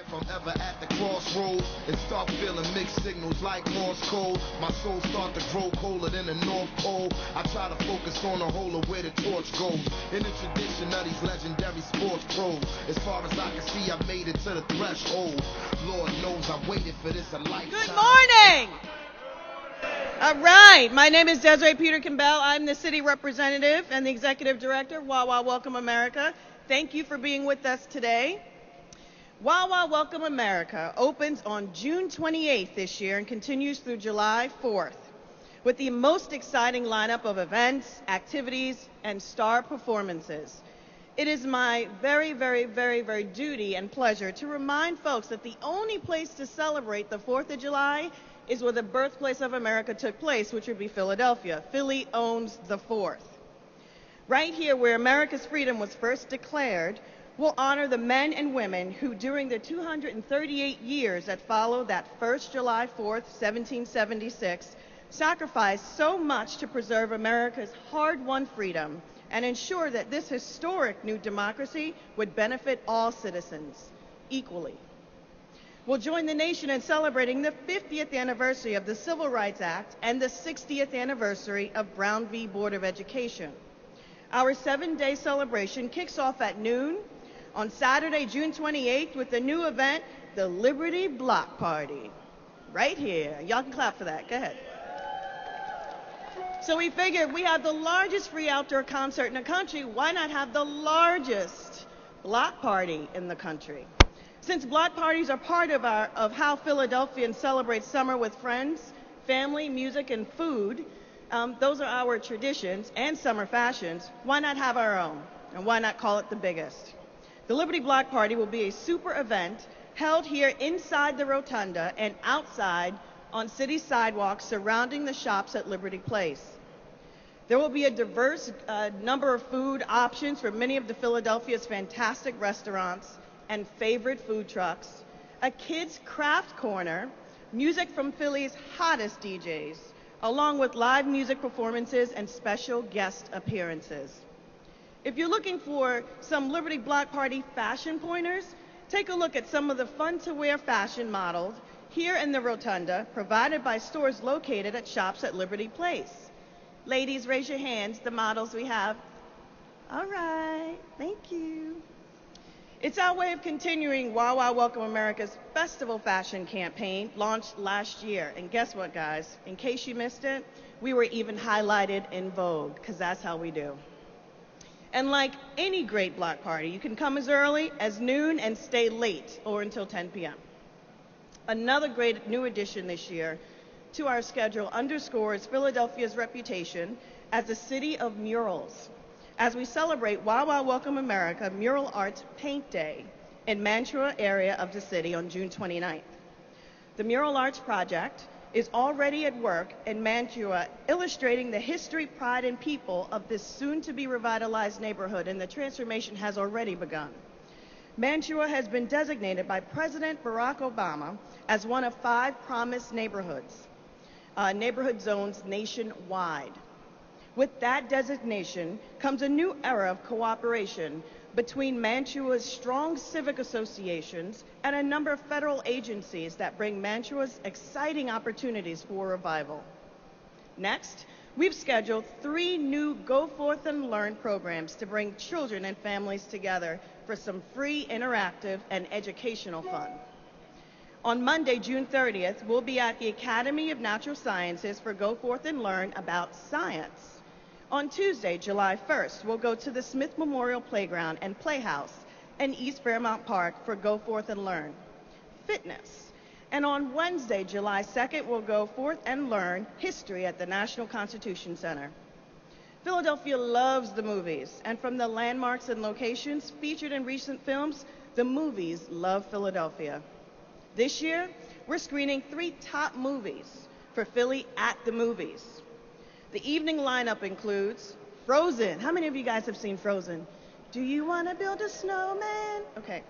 If I'm ever at the crossroad and start feeling mixed signals like Morse code, my soul start to grow colder than the North Pole. I try to focus on the whole of where the torch goes. In the tradition of these legendary sports pros, as far as I can see, I made it to the threshold. Lord knows I waited for this a lifetime. Good morning. All right, my name is Desiree Peter Campbell. I'm the city representative and the executive director of Wawa Welcome America. Thank you for being with us today. Wawa Welcome America opens on June 28th this year and continues through July 4th with the most exciting lineup of events, activities, and star performances. It is my very duty and pleasure to remind folks that the only place to celebrate the 4th of July is where the birthplace of America took place, which would be Philadelphia. Philly owns the 4th. Right here where America's freedom was first declared, we'll honor the men and women who, during the 238 years that followed that first July 4th, 1776, sacrificed so much to preserve America's hard-won freedom and ensure that this historic new democracy would benefit all citizens equally. We'll join the nation in celebrating the 50th anniversary of the Civil Rights Act and the 60th anniversary of Brown v. Board of Education. Our 7-day celebration kicks off at noon on Saturday, June 28th, with the new event, the Liberty Block Party, right here. Y'all can clap for that. Go ahead. So we figured we have the largest free outdoor concert in the country. Why not have the largest block party in the country? Since block parties are part of how Philadelphians celebrate summer with friends, family, music, and food, those are our traditions and summer fashions. Why not have our own? And why not call it the biggest? The Liberty Block Party will be a super event held here inside the rotunda and outside on city sidewalks surrounding the shops at Liberty Place. There will be a diverse number of food options for many of the Philadelphia's fantastic restaurants and favorite food trucks, a kids' craft corner, music from Philly's hottest DJs, along with live music performances and special guest appearances. If you're looking for some Liberty Block Party fashion pointers, take a look at some of the fun-to-wear fashion models here in the Rotunda, provided by stores located at shops at Liberty Place. Ladies, raise your hands, the models we have. All right, thank you. It's our way of continuing Wawa Welcome America's Festival Fashion campaign, launched last year. And guess what, guys? In case you missed it, we were even highlighted in Vogue, because that's how we do. And like any great block party, you can come as early as noon and stay late or until 10 p.m. Another great new addition this year to our schedule underscores Philadelphia's reputation as a city of murals as we celebrate Wawa Welcome America Mural Arts Paint Day in Mantua area of the city on June 29th. The Mural Arts Project is already at work in Mantua, illustrating the history, pride, and people of this soon-to-be revitalized neighborhood, and the transformation has already begun. Mantua has been designated by President Barack Obama as one of 5 promised neighborhood zones nationwide. With that designation comes a new era of cooperation between Mantua's strong civic associations and a number of federal agencies that bring Mantua's exciting opportunities for revival. Next, we've scheduled 3 new Go Forth and Learn programs to bring children and families together for some free, interactive, and educational fun. On Monday, June 30th, we'll be at the Academy of Natural Sciences for Go Forth and Learn about science. On Tuesday, July 1st, we'll go to the Smith Memorial Playground and Playhouse in East Fairmount Park for Go Forth and Learn fitness. And on Wednesday, July 2nd, we'll go forth and learn history at the National Constitution Center. Philadelphia loves the movies, and from the landmarks and locations featured in recent films, the movies love Philadelphia. This year, we're screening 3 top movies for Philly at the movies. The evening lineup includes Frozen. How many of you guys have seen Frozen? Do you want to build a snowman? Okay.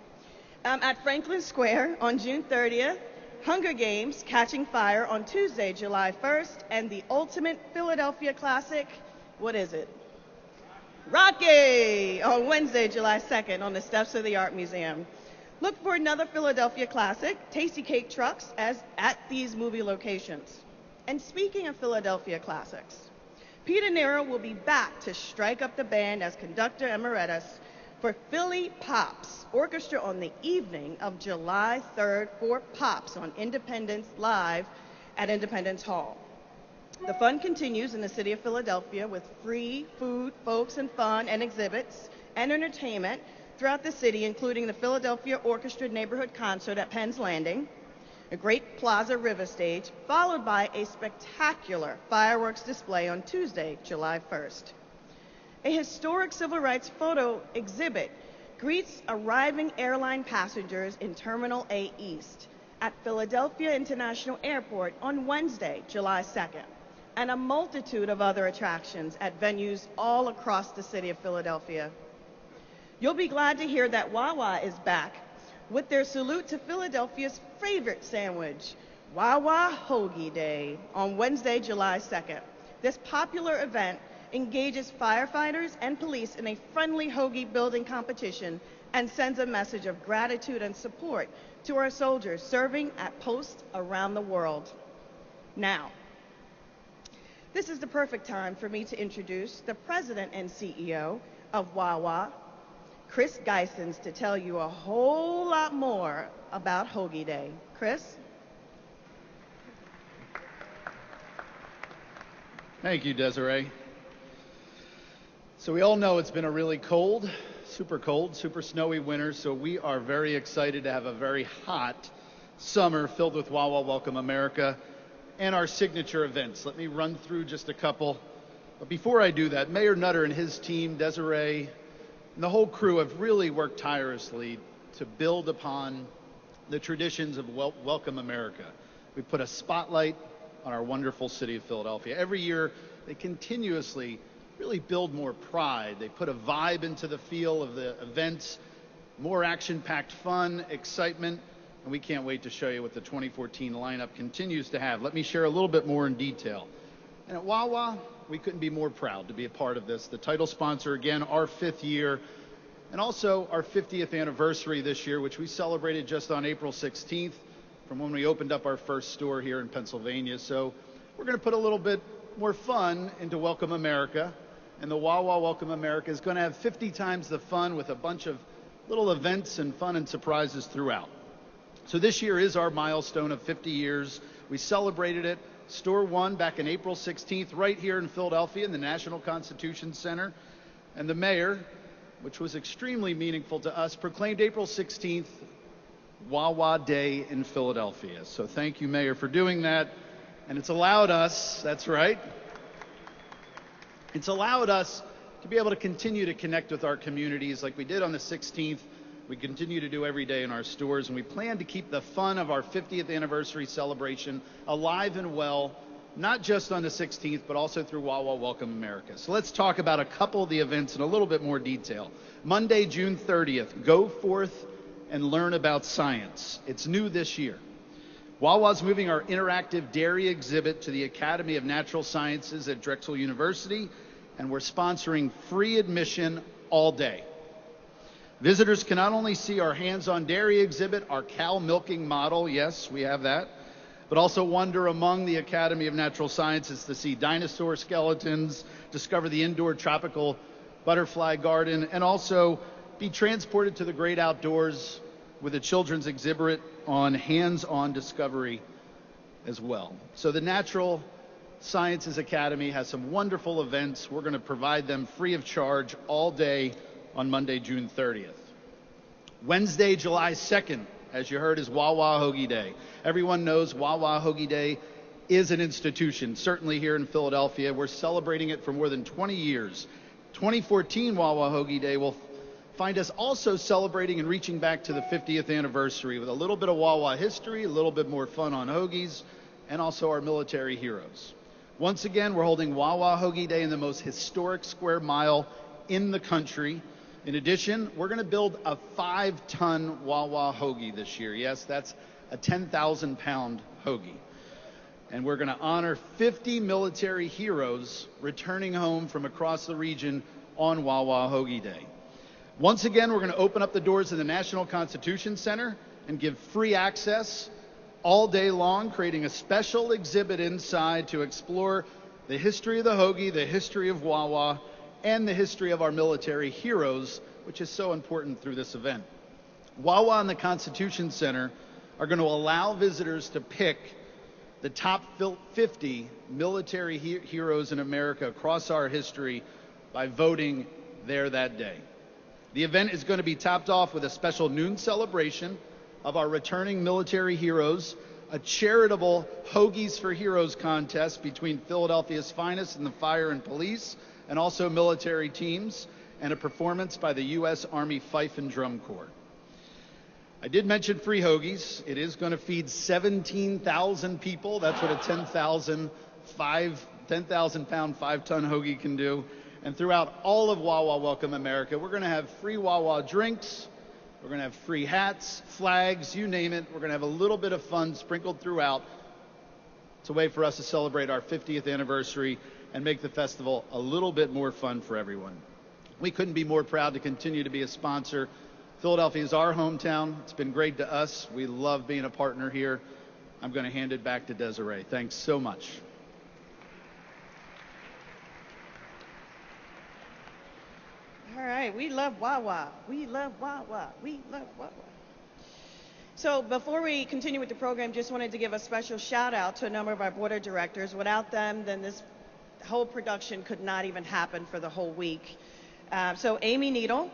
At Franklin Square on June 30th, Hunger Games, Catching Fire on Tuesday, July 1st, and the ultimate Philadelphia classic, what is it? Rocky on Wednesday, July 2nd on the steps of the Art Museum. Look for another Philadelphia classic, Tasty Cake Trucks, at these movie locations. And speaking of Philadelphia classics, Peter Nero will be back to strike up the band as conductor emeritus for Philly Pops Orchestra on the evening of July 3rd for Pops on Independence Live at Independence Hall. The fun continues in the city of Philadelphia with free food, folks, and fun and exhibits and entertainment throughout the city, including the Philadelphia Orchestra Neighborhood Concert at Penn's Landing, a great Plaza River stage, followed by a spectacular fireworks display on Tuesday, July 1st. A historic civil rights photo exhibit greets arriving airline passengers in Terminal A East at Philadelphia International Airport on Wednesday, July 2nd, and a multitude of other attractions at venues all across the city of Philadelphia. You'll be glad to hear that Wawa is back with their salute to Philadelphia's favorite sandwich, Wawa Hoagie Day, on Wednesday, July 2nd. This popular event engages firefighters and police in a friendly hoagie building competition and sends a message of gratitude and support to our soldiers serving at posts around the world. Now, this is the perfect time for me to introduce the president and CEO of Wawa, Chris Geisens, to tell you a whole lot more about Hoagie Day. Chris? Thank you, Desiree. So we all know it's been a really cold, super snowy winter, so we are very excited to have a very hot summer filled with Wawa Welcome America and our signature events. Let me run through just a couple. But before I do that, Mayor Nutter and his team, Desiree, and the whole crew have really worked tirelessly to build upon the traditions of Welcome America. We put a spotlight on our wonderful city of Philadelphia. Every year, they continuously really build more pride. They put a vibe into the feel of the events, more action-packed fun, excitement, and we can't wait to show you what the 2014 lineup continues to have. Let me share a little bit more in detail. And at Wawa, we couldn't be more proud to be a part of this. The title sponsor, again, our 5th year, and also our 50th anniversary this year, which we celebrated just on April 16th from when we opened up our first store here in Pennsylvania. So we're going to put a little bit more fun into Welcome America, and the Wawa Welcome America is going to have 50 times the fun with a bunch of little events and fun and surprises throughout. So this year is our milestone of 50 years. We celebrated it. Store 1 back in April 16th, right here in Philadelphia in the National Constitution Center. And the mayor, which was extremely meaningful to us, proclaimed April 16th Wawa Day in Philadelphia. So thank you, Mayor, for doing that. And it's allowed us, that's right, it's allowed us to be able to continue to connect with our communities like we did on the 16th. We continue to do every day in our stores, and we plan to keep the fun of our 50th anniversary celebration alive and well, not just on the 16th, but also through Wawa Welcome America. So let's talk about a couple of the events in a little bit more detail. Monday, June 30th, go forth and learn about science. It's new this year. Wawa's moving our interactive dairy exhibit to the Academy of Natural Sciences at Drexel University, and we're sponsoring free admission all day. Visitors can not only see our hands-on dairy exhibit, our cow milking model, yes, we have that, but also wander among the Academy of Natural Sciences to see dinosaur skeletons, discover the indoor tropical butterfly garden, and also be transported to the great outdoors with a children's exhibit on hands-on discovery as well. So the Natural Sciences Academy has some wonderful events. We're going to provide them free of charge all day on Monday, June 30th. Wednesday, July 2nd, as you heard, is Wawa Hoagie Day. Everyone knows Wawa Hoagie Day is an institution, certainly here in Philadelphia. We're celebrating it for more than 20 years. 2014 Wawa Hoagie Day will find us also celebrating and reaching back to the 50th anniversary with a little bit of Wawa history, a little bit more fun on hoagies, and also our military heroes. Once again, we're holding Wawa Hoagie Day in the most historic square mile in the country. In addition, we're going to build a 5-ton Wawa hoagie this year. Yes, that's a 10,000-pound hoagie. And we're going to honor 50 military heroes returning home from across the region on Wawa Hoagie Day. Once again, we're going to open up the doors of the National Constitution Center and give free access all day long, creating a special exhibit inside to explore the history of the hoagie, the history of Wawa, and the history of our military heroes, which is so important through this event. Wawa and the Constitution Center are going to allow visitors to pick the top 50 military heroes in America across our history by voting there that day. The event is going to be topped off with a special noon celebration of our returning military heroes, a charitable Hoagies for Heroes contest between Philadelphia's finest and the fire and police, and also military teams, and a performance by the U.S. Army Fife and Drum Corps. I did mention free Hoagies. It is going to feed 17,000 people. That's what a 10,000 pound, 5-ton hoagie can do. And throughout all of Wawa Welcome America, we're going to have free Wawa drinks. We're going to have free hats, flags, you name it. We're going to have a little bit of fun sprinkled throughout. It's a way for us to celebrate our 50th anniversary and make the festival a little bit more fun for everyone. We couldn't be more proud to continue to be a sponsor. Philadelphia is our hometown. It's been great to us. We love being a partner here. I'm going to hand it back to Desiree. Thanks so much. All right, we love Wawa. We love Wawa. We love Wawa. So before we continue with the program, just wanted to give a special shout out to a number of our board of directors. Without them, then this whole production could not even happen for the whole week. So Amy Needle,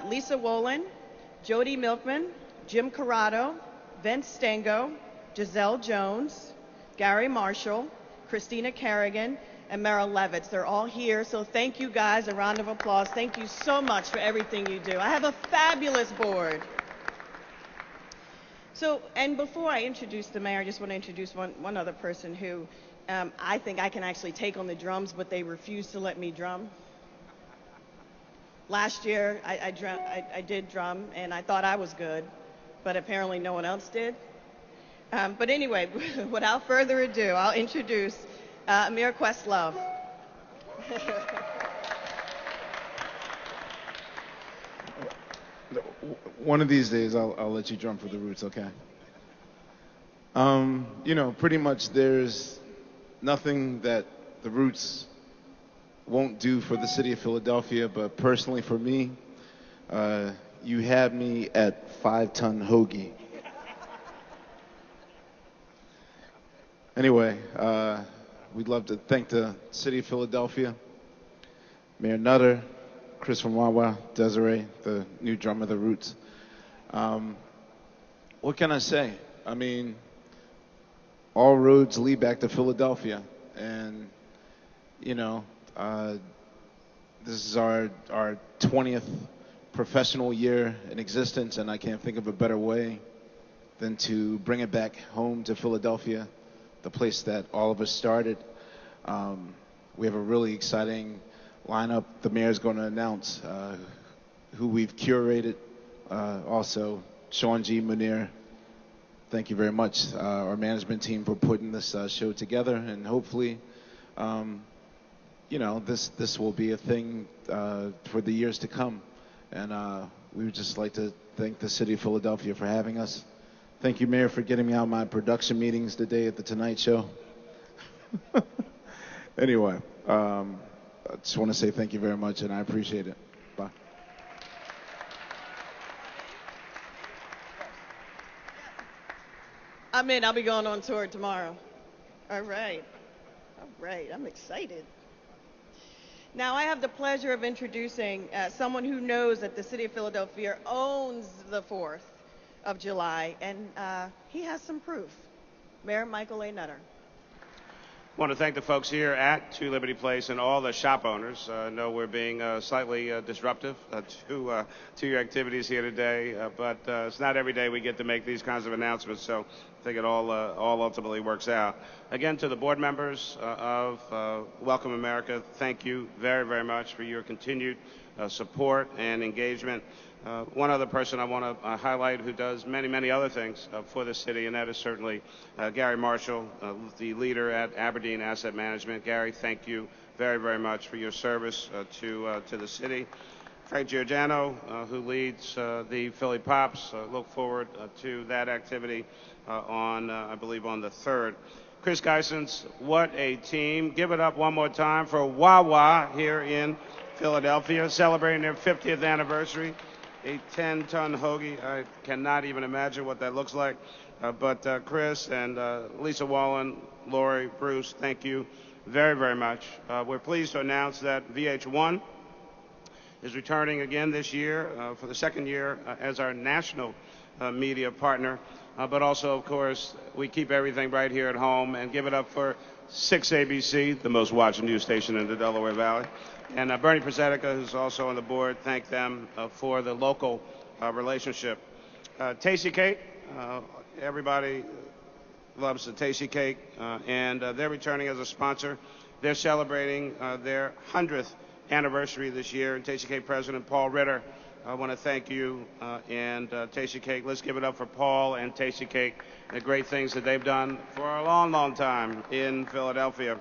Lisa Wolin, Jody Milkman, Jim Corrado, Vince Stango, Giselle Jones, Gary Marshall, Christina Kerrigan, and Merrill Levitz. They're all here, so thank you guys. A round of applause. Thank you so much for everything you do. I have a fabulous board. So, and before I introduce the mayor, I just want to introduce one other person who I think I can actually take on the drums, but they refuse to let me drum. Last year, I did drum, and I thought I was good, but apparently no one else did. But anyway, without further ado, I'll introduce Ahmir Questlove. One of these days, I'll let you drum for the Roots, okay? You know, pretty much there's nothing that the Roots won't do for the city of Philadelphia, but personally for me, you had me at 5-ton hoagie. Anyway, we'd love to thank the city of Philadelphia, Mayor Nutter, Chris from Wawa, Desiree, the new drummer of the Roots. What can I say? I mean, all roads lead back to Philadelphia, and you know, this is our 20th professional year in existence, and I can't think of a better way than to bring it back home to Philadelphia, the place that all of us started. We have a really exciting lineup. The mayor's going to announce who we've curated. Also, Sean G. Munir, thank you very much, our management team, for putting this show together, and hopefully, you know, this will be a thing for the years to come. And we would just like to thank the city of Philadelphia for having us. Thank you, Mayor, for getting me out of my production meetings today at the Tonight Show. Anyway, I just want to say thank you very much, and I appreciate it. Bye. I'm in. I'll be going on tour tomorrow. All right. All right. I'm excited. Now, I have the pleasure of introducing someone who knows that the city of Philadelphia owns the 4th of July, and he has some proof. Mayor Michael A. Nutter. I want to thank the folks here at 2 Liberty Place and all the shop owners. I know we're being slightly disruptive to your activities here today, but it's not every day we get to make these kinds of announcements, so I think it all ultimately works out. Again, to the board members of Welcome America, thank you very, very much for your continued support and engagement. One other person I want to highlight who does many, many other things for the city, and that is certainly Gary Marshall, the leader at Aberdeen Asset Management. Gary, thank you very, very much for your service to the city. Frank Giordano, who leads the Philly Pops. Look forward to that activity on, I believe, on the 3rd. Chris Geisens, what a team. Give it up one more time for Wawa here in Philadelphia, celebrating their 50th anniversary. A 10-ton hoagie. I cannot even imagine what that looks like. But Chris and Lisa Wallen, Lori, Bruce, thank you very, very much. We're pleased to announce that VH1 is returning again this year for the 2nd year as our national media partner. But also, of course, we keep everything right here at home, and give it up for 6 ABC, the most watched news station in the Delaware Valley. And Bernie Presetica, who's also on the board, thank them for the local relationship. Tasty Cake, everybody loves the Tasty Cake, and they're returning as a sponsor. They're celebrating their 100th anniversary this year. And Tasty Cake President Paul Ritter, I want to thank you and Tasty Cake. Let's give it up for Paul and Tasty Cake, the great things that they've done for a long, long time in Philadelphia.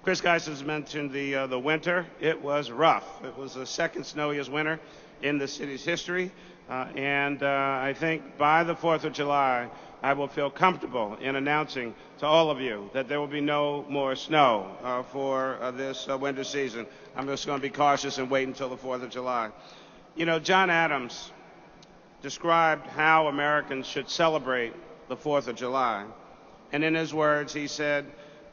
Chris Geisens mentioned the winter. It was rough. It was the second snowiest winter in the city's history. And I think by the 4th of July, I will feel comfortable in announcing to all of you that there will be no more snow for this winter season. I'm just going to be cautious and wait until the 4th of July. You know, John Adams described how Americans should celebrate the 4th of July. And in his words, he said,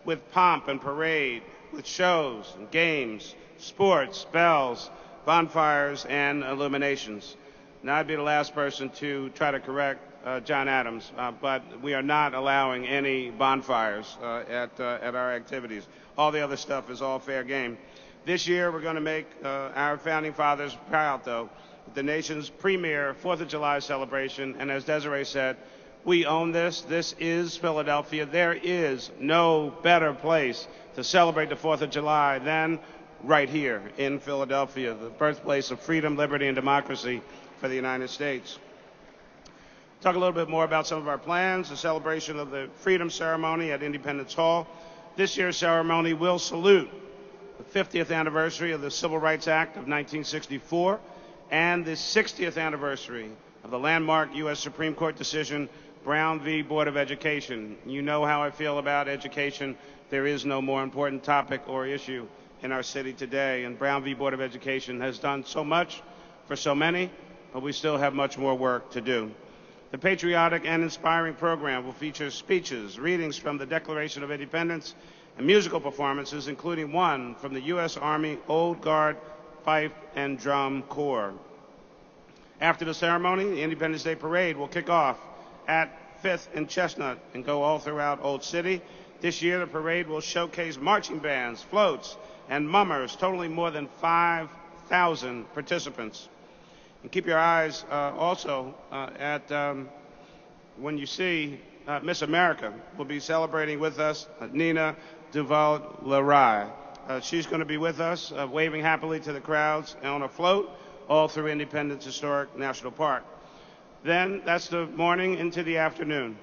with pomp and parade, with shows and games, sports, bells, bonfires, and illuminations. Now, I'd be the last person to try to correct John Adams, but we are not allowing any bonfires at our activities. All the other stuff is all fair game. This year, we're going to make our founding fathers proud, though, with the nation's premier 4th of July celebration. And as Desiree said, we own this. This is Philadelphia. There is no better place to celebrate the 4th of July than right here in Philadelphia, the birthplace of freedom, liberty, and democracy for the United States. Talk a little bit more about some of our plans. The celebration of the Freedom Ceremony at Independence Hall. This year's ceremony will salute the 50th anniversary of the Civil Rights Act of 1964 and the 60th anniversary of the landmark U.S. Supreme Court decision, Brown v. Board of Education. You know how I feel about education. There is no more important topic or issue in our city today, and Brown v. Board of Education has done so much for so many, but we still have much more work to do. The patriotic and inspiring program will feature speeches, readings from the Declaration of Independence, and musical performances, including one from the U.S. Army Old Guard Fife and Drum Corps. After the ceremony, the Independence Day Parade will kick off at 5th and Chestnut and go all throughout Old City. This year, the parade will showcase marching bands, floats, and mummers, totaling more than 5,000 participants. And keep your eyes also at when you see Miss America will be celebrating with us, Nina Duval-Leray. She's going to be with us, waving happily to the crowds on a float all through Independence Historic National Park. Then that's the morning into the afternoon.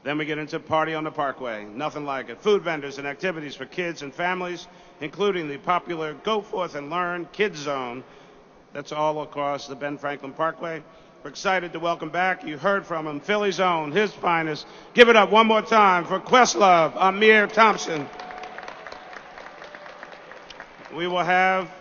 Then we get into Party on the Parkway. Nothing like it. Food vendors and activities for kids and families, including the popular Go Forth and Learn Kids Zone. That's all across the Ben Franklin Parkway. We're excited to welcome back. You heard from him, Philly's own, his finest. Give it up one more time for Questlove, Ahmir, Thompson. We will have,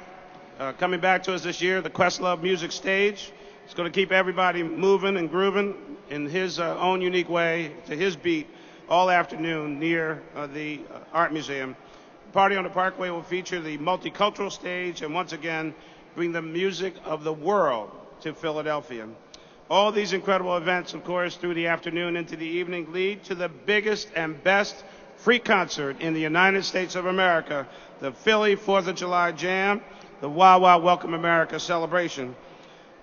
coming back to us this year, the Questlove Music Stage. It's going to keep everybody moving and grooving in his own unique way, to his beat, all afternoon near the Art Museum. Party on the Parkway will feature the multicultural stage and once again bring the music of the world to Philadelphia. All these incredible events, of course, through the afternoon into the evening lead to the biggest and best free concert in the United States of America, the Philly 4th of July Jam, the Wawa Welcome America celebration.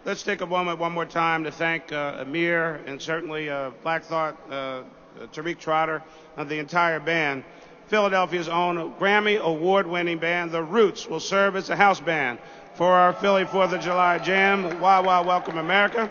Let's take a moment one more time to thank Ahmir and certainly Black Thought, Tariq Trotter, and the entire band. Philadelphia's own Grammy award-winning band, The Roots, will serve as a house band for our Philly 4th of July Jam, Wawa Welcome America.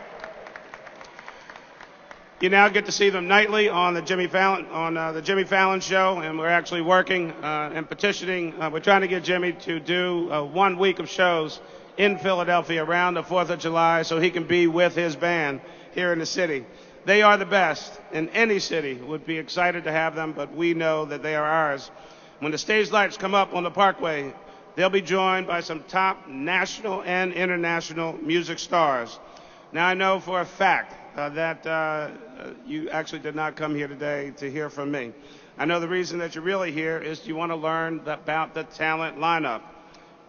You now get to see them nightly on the Jimmy Fallon show, and we're actually working and petitioning. We're trying to get Jimmy to do 1 week of shows in Philadelphia around the 4th of July so he can be with his band here in the city. They are the best, and any city would be excited to have them, but we know that they are ours. When the stage lights come up on the Parkway, they'll be joined by some top national and international music stars. Now, I know for a fact that you actually did not come here today to hear from me. I know the reason that you're really here is you want to learn about the talent lineup.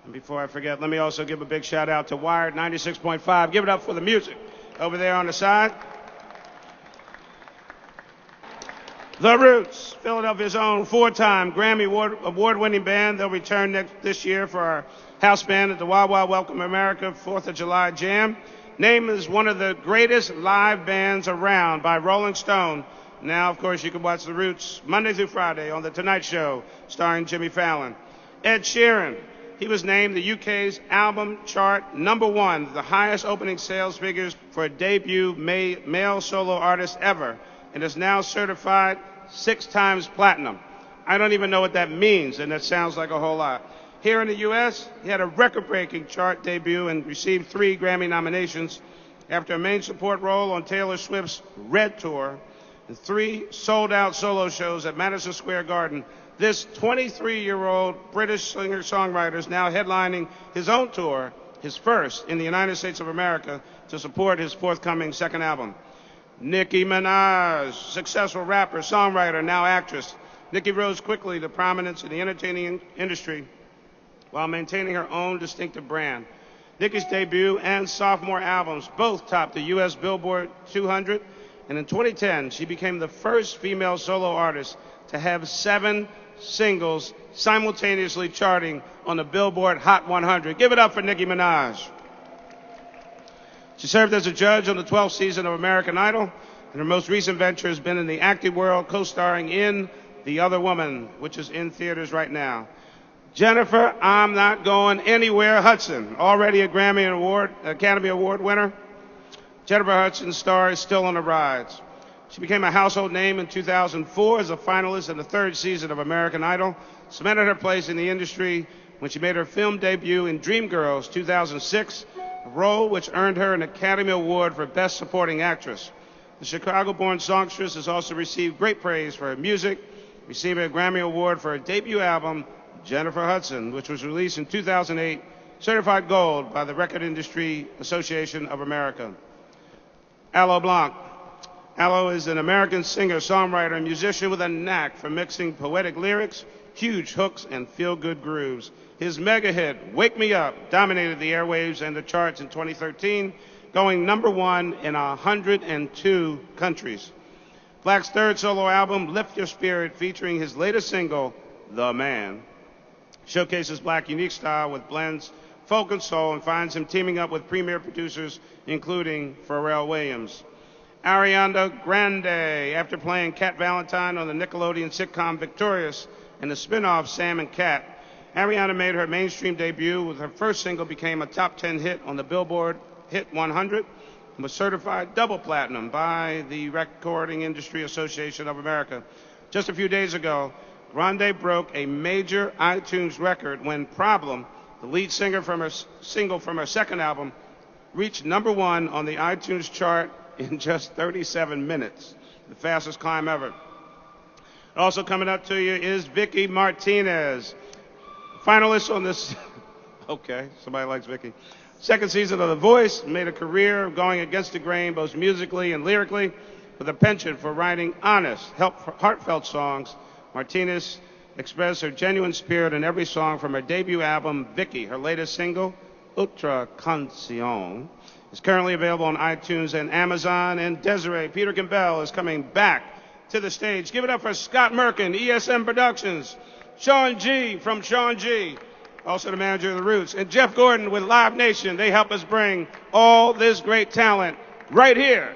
And before I forget, let me also give a big shout out to Wired 96.5. Give it up for the music over there on the side. The Roots, Philadelphia's own 4-time Grammy award-winning band. They'll return this year for our house band at the Wawa Welcome America 4th of July Jam. Named as one of the greatest live bands around by Rolling Stone. Now, of course, you can watch The Roots Monday through Friday on The Tonight Show, starring Jimmy Fallon. Ed Sheeran, he was named the UK's album chart #1, the highest opening sales figures for a debut male solo artist ever, and is now certified 6 times platinum. I don't even know what that means, and that sounds like a whole lot. Here in the U.S., he had a record-breaking chart debut and received 3 Grammy nominations after a main support role on Taylor Swift's Red Tour and 3 sold-out solo shows at Madison Square Garden. This 23-year-old British singer-songwriter is now headlining his own tour, his first in the United States of America, to support his forthcoming second album. Nicki Minaj, successful rapper, songwriter, now actress. Nicki rose quickly to prominence in the entertaining industry while maintaining her own distinctive brand. Nicki's debut and sophomore albums both topped the U.S. Billboard 200, and in 2010, she became the first female solo artist to have 7 singles simultaneously charting on the Billboard Hot 100. Give it up for Nicki Minaj. She served as a judge on the 12th season of American Idol, and her most recent venture has been in the acting world, co-starring in The Other Woman, which is in theaters right now. Jennifer, I'm Not Going Anywhere Hudson, already a Academy Award winner. Jennifer Hudson's star is still on the rise. She became a household name in 2004 as a finalist in the 3rd season of American Idol, cemented her place in the industry when she made her film debut in Dreamgirls 2006, a role which earned her an Academy Award for Best Supporting Actress. The Chicago-born songstress has also received great praise for her music, receiving a Grammy Award for her debut album, Jennifer Hudson, which was released in 2008, certified gold by the Record Industry Association of America. Aloe Blanc. Aloe is an American singer, songwriter, and musician with a knack for mixing poetic lyrics, huge hooks, and feel-good grooves. His mega hit, Wake Me Up, dominated the airwaves and the charts in 2013, going #1 in 102 countries. Black's 3rd solo album, Lift Your Spirit, featuring his latest single, The Man, showcases Black's unique style with blends folk and soul and finds him teaming up with premier producers, including Pharrell Williams. Ariana Grande, after playing Cat Valentine on the Nickelodeon sitcom Victorious and the spin-off Sam and Cat, Ariana made her mainstream debut with her first single became a top 10 hit on the Billboard Hit 100 and was certified double platinum by the Recording Industry Association of America. Just a few days ago, Grande broke a major iTunes record when Problem, the lead singer from her single from her second album, reached #1 on the iTunes chart in just 37 minutes, the fastest climb ever. Also coming up to you is VICCI Martinez, finalist on this, okay, somebody likes VICCI, second season of The Voice, made a career going against the grain both musically and lyrically with a penchant for writing honest, heartfelt songs. Martinez expressed her genuine spirit in every song from her debut album, VICCI. Her latest single, Otra Canción, is currently available on iTunes and Amazon. And Desiree Peter Campbell is coming back to the stage. Give it up for Scott Merkin, ESM Productions, Sean G from Sean G, also the manager of The Roots, and Jeff Gordon with Live Nation. They help us bring all this great talent right here,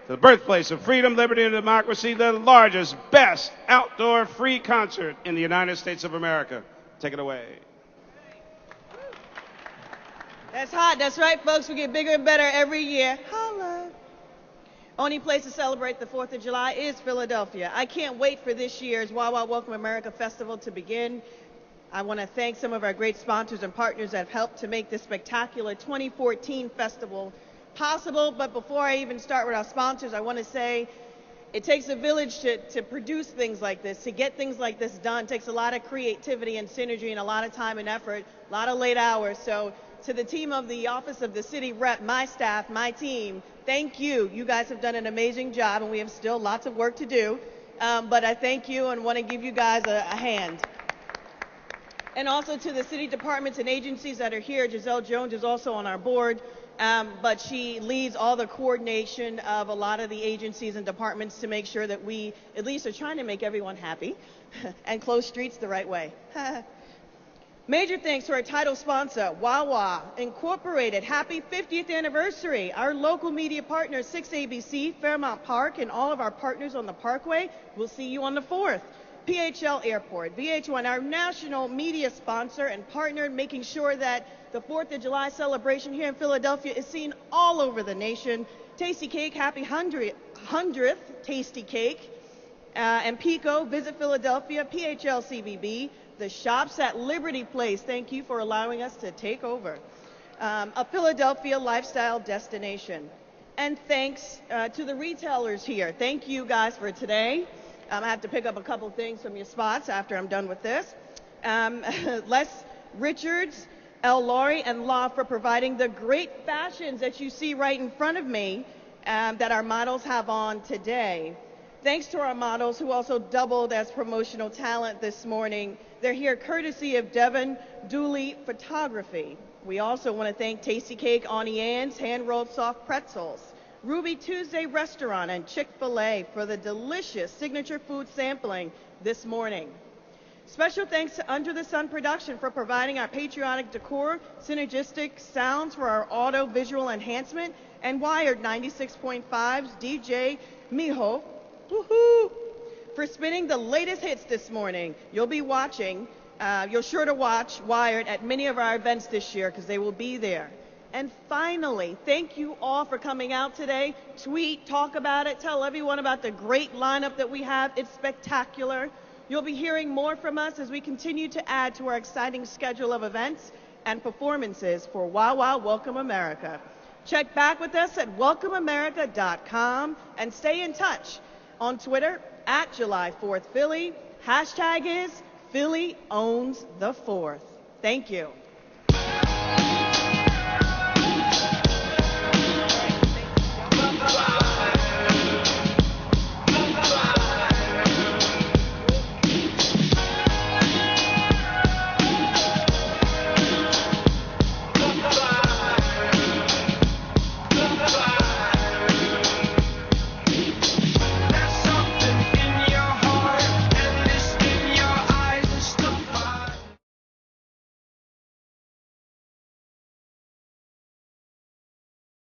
the birthplace of freedom, liberty, and democracy, the largest, best outdoor free concert in the United States of America. Take it away. That's hot. That's right, folks. We get bigger and better every year. Holla. Only place to celebrate the 4th of July is Philadelphia. I can't wait for this year's Wawa Welcome America Festival to begin. I want to thank some of our great sponsors and partners that have helped to make this spectacular 2014 festival possible. But before I even start with our sponsors, I want to say it takes a village to produce things like this, to get things like this done. It takes a lot of creativity and synergy and a lot of time and effort, a lot of late hours. So to the team of the Office of the City Rep, my staff, my team, thank you. You guys have done an amazing job, and we have still lots of work to do. But I thank you and want to give you guys a hand. And also to the city departments and agencies that are here. Giselle Jones is also on our board, but she leads all the coordination of a lot of the agencies and departments to make sure that we at least are trying to make everyone happy and close streets the right way. Major thanks to our title sponsor, Wawa Incorporated. Happy 50th anniversary. Our local media partners, 6ABC, Fairmount Park, and all of our partners on the Parkway. We'll see you on the 4th. PHL Airport, VH1, our national media sponsor and partner, making sure that the 4th of July celebration here in Philadelphia is seen all over the nation. Tasty Cake, happy 100th Tasty Cake. And Pico, Visit Philadelphia, PHL CVB, the shops at Liberty Place. Thank you for allowing us to take over. A Philadelphia lifestyle destination. And thanks to the retailers here. Thank you guys for today. I have to pick up a couple things from your spots after I'm done with this. Les Richards, L. Laurie, and Law for providing the great fashions that you see right in front of me that our models have on today. Thanks to our models who also doubled as promotional talent this morning. They're here courtesy of Devin Dooley Photography. We also want to thank Tasty Cake, Auntie Anne's, hand-rolled soft pretzels, Ruby Tuesday Restaurant, and Chick-fil-A for the delicious signature food sampling this morning. Special thanks to Under the Sun Production for providing our patriotic decor, synergistic sounds for our audio-visual enhancement, and Wired 96.5's DJ Miho, woohoo, for spinning the latest hits this morning. You'll be watching, you're sure to watch Wired at many of our events this year because they will be there. And finally, thank you all for coming out today. Tweet, talk about it, tell everyone about the great lineup that we have. It's spectacular. You'll be hearing more from us as we continue to add to our exciting schedule of events and performances for Wawa Welcome America. Check back with us at welcomeamerica.com and stay in touch on Twitter at July 4th Philly. Hashtag is Philly owns the 4th. Thank you.